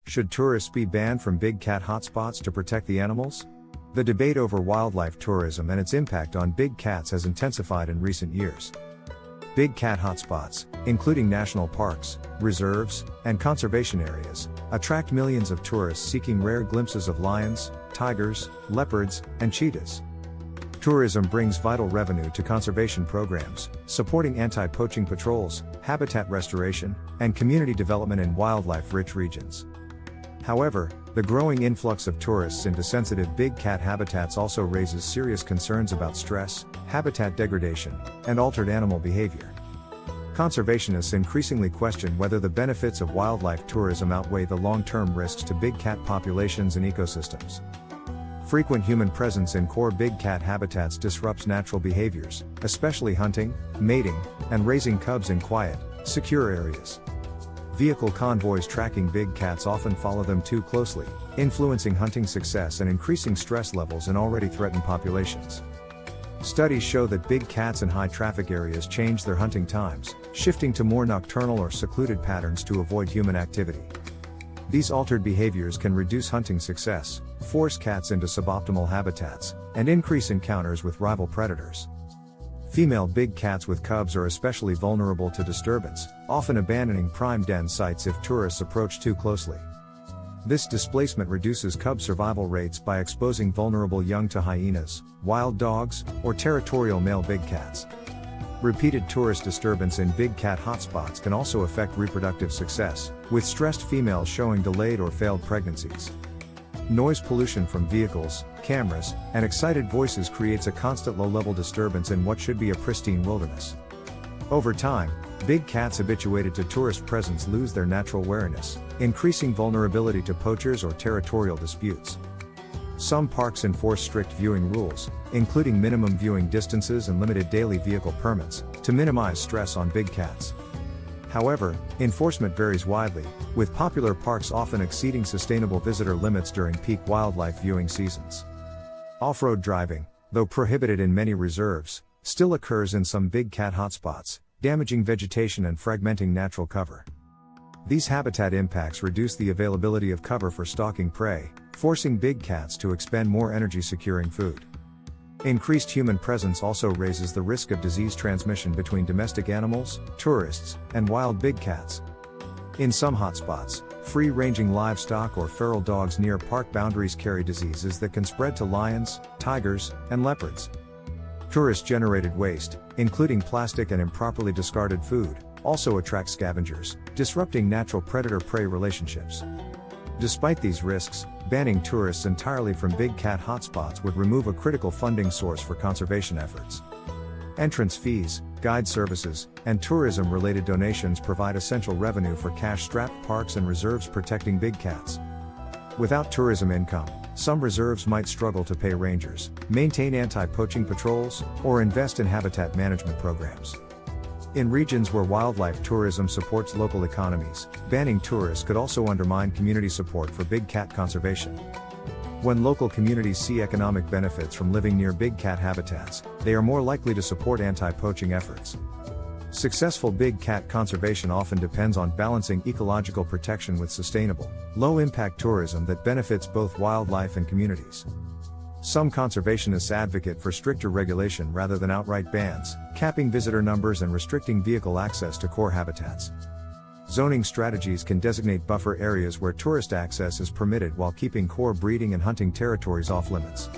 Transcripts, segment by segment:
Should tourists be banned from big cat hotspots to protect the animals? The debate over wildlife tourism and its impact on big cats has intensified in recent years. Big cat hotspots, including national parks, reserves, and conservation areas, attract millions of tourists seeking rare glimpses of lions, tigers, leopards, and cheetahs. Tourism brings vital revenue to conservation programs, supporting anti-poaching patrols, habitat restoration, and community development in wildlife-rich regions. However, the growing influx of tourists into sensitive big cat habitats also raises serious concerns about stress, habitat degradation, and altered animal behavior. Conservationists increasingly question whether the benefits of wildlife tourism outweigh the long-term risks to big cat populations and ecosystems. Frequent human presence in core big cat habitats disrupts natural behaviors, especially hunting, mating, and raising cubs in quiet, secure areas. Vehicle convoys tracking big cats often follow them too closely, influencing hunting success and increasing stress levels in already threatened populations. Studies show that big cats in high-traffic areas change their hunting times, shifting to more nocturnal or secluded patterns to avoid human activity. These altered behaviors can reduce hunting success, force cats into suboptimal habitats, and increase encounters with rival predators. Female big cats with cubs are especially vulnerable to disturbance, often abandoning prime den sites if tourists approach too closely. This displacement reduces cub survival rates by exposing vulnerable young to hyenas, wild dogs, or territorial male big cats. Repeated tourist disturbance in big cat hotspots can also affect reproductive success, with stressed females showing delayed or failed pregnancies. Noise pollution from vehicles, cameras, and excited voices creates a constant low-level disturbance in what should be a pristine wilderness. Over time, big cats habituated to tourist presence lose their natural wariness, increasing vulnerability to poachers or territorial disputes. Some parks enforce strict viewing rules, including minimum viewing distances and limited daily vehicle permits, to minimize stress on big cats. However, enforcement varies widely, with popular parks often exceeding sustainable visitor limits during peak wildlife viewing seasons. Off-road driving, though prohibited in many reserves, still occurs in some big cat hotspots, damaging vegetation and fragmenting natural cover. These habitat impacts reduce the availability of cover for stalking prey, forcing big cats to expend more energy securing food. Increased human presence also raises the risk of disease transmission between domestic animals, tourists, and wild big cats. In some hotspots, free-ranging livestock or feral dogs near park boundaries carry diseases that can spread to lions, tigers, and leopards. Tourist-generated waste, including plastic and improperly discarded food, also attract scavengers, disrupting natural predator-prey relationships. Despite these risks, banning tourists entirely from big cat hotspots would remove a critical funding source for conservation efforts. Entrance fees, guide services, and tourism-related donations provide essential revenue for cash-strapped parks and reserves protecting big cats. Without tourism income, some reserves might struggle to pay rangers, maintain anti-poaching patrols, or invest in habitat management programs. In regions where wildlife tourism supports local economies, banning tourists could also undermine community support for big cat conservation. When local communities see economic benefits from living near big cat habitats, they are more likely to support anti-poaching efforts. Successful big cat conservation often depends on balancing ecological protection with sustainable, low-impact tourism that benefits both wildlife and communities. Some conservationists advocate for stricter regulation rather than outright bans, capping visitor numbers and restricting vehicle access to core habitats. Zoning strategies can designate buffer areas where tourist access is permitted while keeping core breeding and hunting territories off limits.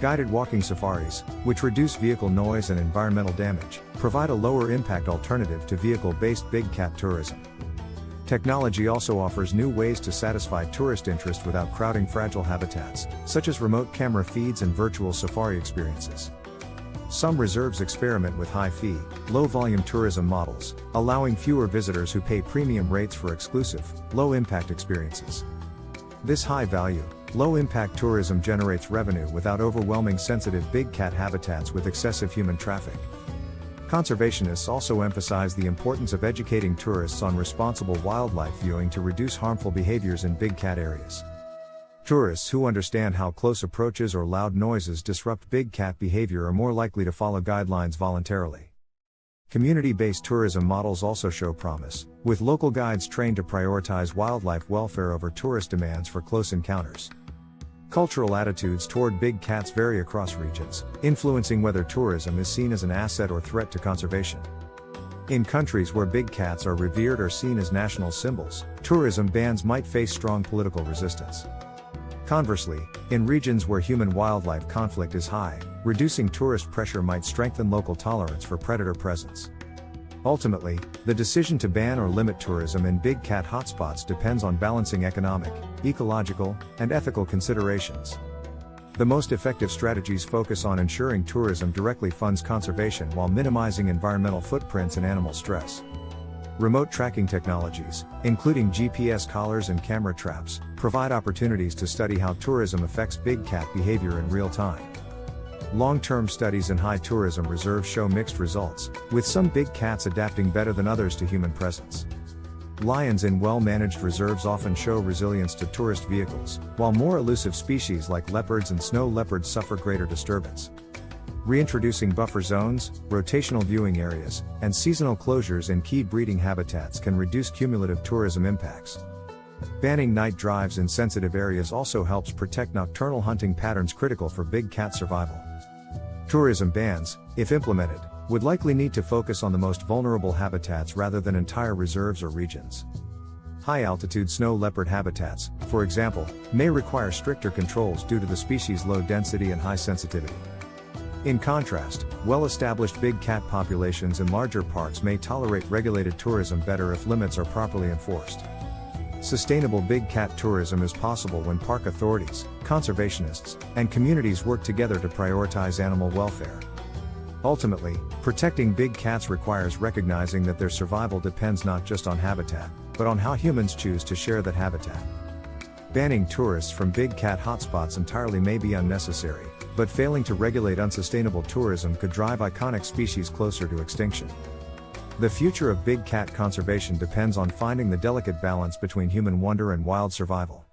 Guided walking safaris, which reduce vehicle noise and environmental damage, provide a lower-impact alternative to vehicle-based big cat tourism. Technology also offers new ways to satisfy tourist interest without crowding fragile habitats, such as remote camera feeds and virtual safari experiences. Some reserves experiment with high-fee, low-volume tourism models, allowing fewer visitors who pay premium rates for exclusive, low-impact experiences. This high-value, low-impact tourism generates revenue without overwhelming sensitive big cat habitats with excessive human traffic. Conservationists also emphasize the importance of educating tourists on responsible wildlife viewing to reduce harmful behaviors in big cat areas. Tourists who understand how close approaches or loud noises disrupt big cat behavior are more likely to follow guidelines voluntarily. Community-based tourism models also show promise, with local guides trained to prioritize wildlife welfare over tourist demands for close encounters. Cultural attitudes toward big cats vary across regions, influencing whether tourism is seen as an asset or threat to conservation. In countries where big cats are revered or seen as national symbols, tourism bans might face strong political resistance. Conversely, in regions where human-wildlife conflict is high, reducing tourist pressure might strengthen local tolerance for predator presence. Ultimately, the decision to ban or limit tourism in big cat hotspots depends on balancing economic, ecological, and ethical considerations. The most effective strategies focus on ensuring tourism directly funds conservation while minimizing environmental footprints and animal stress. Remote tracking technologies, including GPS collars and camera traps, provide opportunities to study how tourism affects big cat behavior in real time. Long-term studies in high tourism reserves show mixed results, with some big cats adapting better than others to human presence. Lions in well-managed reserves often show resilience to tourist vehicles, while more elusive species like leopards and snow leopards suffer greater disturbance. Reintroducing buffer zones, rotational viewing areas, and seasonal closures in key breeding habitats can reduce cumulative tourism impacts. Banning night drives in sensitive areas also helps protect nocturnal hunting patterns critical for big cat survival. Tourism bans, if implemented, would likely need to focus on the most vulnerable habitats rather than entire reserves or regions. High-altitude snow leopard habitats, for example, may require stricter controls due to the species' low density and high sensitivity. In contrast, well-established big cat populations in larger parks may tolerate regulated tourism better if limits are properly enforced. Sustainable big cat tourism is possible when park authorities, conservationists, and communities work together to prioritize animal welfare. Ultimately, protecting big cats requires recognizing that their survival depends not just on habitat, but on how humans choose to share that habitat. Banning tourists from big cat hotspots entirely may be unnecessary, but failing to regulate unsustainable tourism could drive iconic species closer to extinction. The future of big cat conservation depends on finding the delicate balance between human wonder and wild survival.